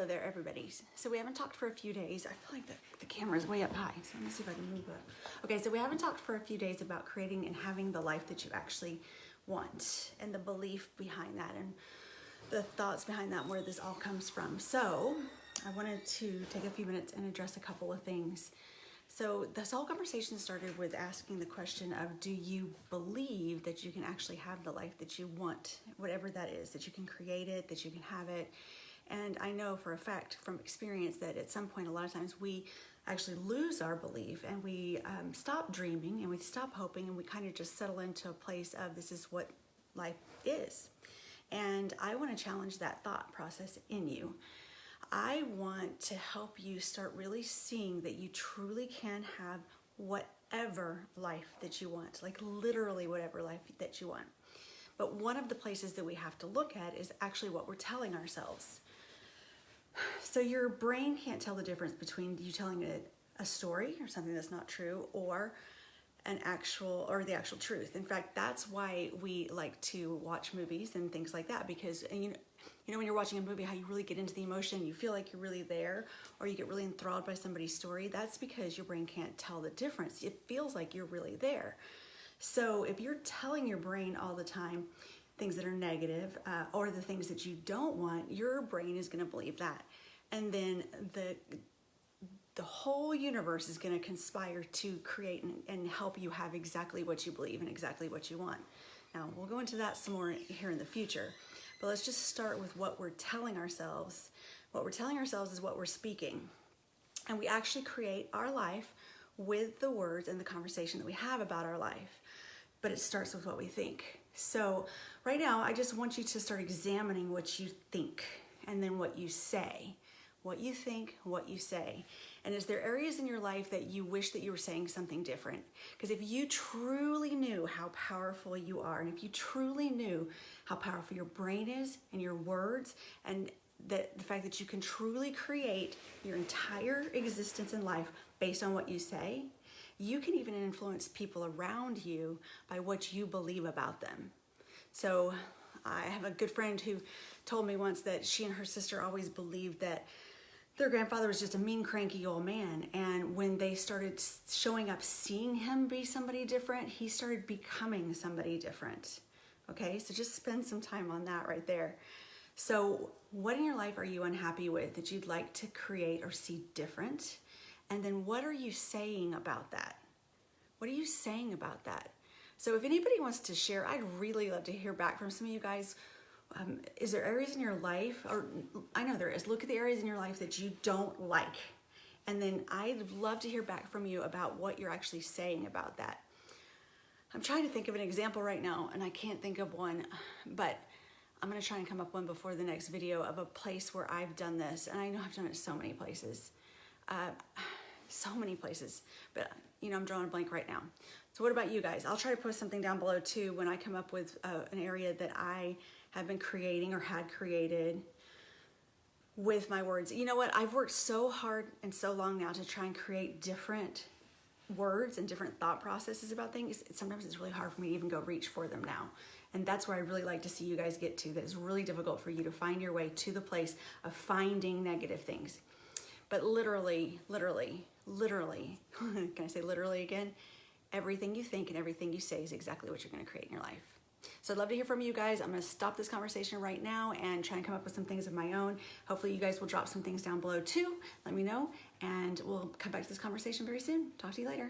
there, everybody. So we haven't talked for a few days. I feel like the camera is way up high, so let me see if I can move it. Okay, so we haven't talked for a few days about creating and having the life that you actually want, and the belief behind that, and the thoughts behind that, and where this all comes from. So I wanted to take a few minutes and address a couple of things. So this whole conversation started with asking the question of, do you believe that you can actually have the life that you want, whatever that is, that you can create it, that you can have it? And I know for a fact from experience that at some point, a lot of times we actually lose our belief, and we stop dreaming, and we stop hoping, and we kind of just settle into a place of, this is what life is. And I want to challenge that thought process in you. I want to help you start really seeing that you truly can have whatever life that you want, like literally whatever life that you want. But one of the places that we have to look at is actually what we're telling ourselves. So your brain can't tell the difference between you telling it a story or something that's not true, or the actual truth. In fact, that's why we like to watch movies and things like that, because you know when you're watching a movie, how you really get into the emotion, you feel like you're really there, or you get really enthralled by somebody's story. That's because your brain can't tell the difference. It feels like you're really there. So if you're telling your brain all the time things that are negative, or the things that you don't want, your brain is going to believe that. And then the whole universe is going to conspire to create and help you have exactly what you believe and exactly what you want. Now, we'll go into that some more here in the future, but let's just start with what we're telling ourselves. What we're telling ourselves is what we're speaking. And we actually create our life with the words and the conversation that we have about our life. But it starts with what we think. So right now, I just want you to start examining what you think and then what you say. What you think, what you say. And is there areas in your life that you wish that you were saying something different? Because if you truly knew how powerful you are, and if you truly knew how powerful your brain is and your words, and the fact that you can truly create your entire existence in life based on what you say, you can even influence people around you by what you believe about them. So I have a good friend who told me once that she and her sister always believed that their grandfather was just a mean, cranky old man. And when they started showing up, seeing him be somebody different, he started becoming somebody different. Okay, so just spend some time on that right there. So what in your life are you unhappy with that you'd like to create or see different? And then what are you saying about that? What are you saying about that? So if anybody wants to share, I'd really love to hear back from some of you guys. Is there areas in your life, or I know there is, look at the areas in your life that you don't like. And then I'd love to hear back from you about what you're actually saying about that. I'm trying to think of an example right now, and I can't think of one, but I'm going to try and come up one before the next video of a place where I've done this. And I know I've done it so many places. But I'm drawing a blank right now. So what about you guys? I'll try to post something down below too when I come up with an area that I have been creating or had created with my words. You know what? I've worked so hard and so long now to try and create different words and different thought processes about things. Sometimes it's really hard for me to even go reach for them now. And that's where I really like to see you guys get to. That it's really difficult for you to find your way to the place of finding negative things. But literally, can I say literally again? Everything you think and everything you say is exactly what you're going to create in your life. So I'd love to hear from you guys. I'm going to stop this conversation right now and try and come up with some things of my own. Hopefully you guys will drop some things down below too. Let me know, and we'll come back to this conversation very soon. Talk to you later.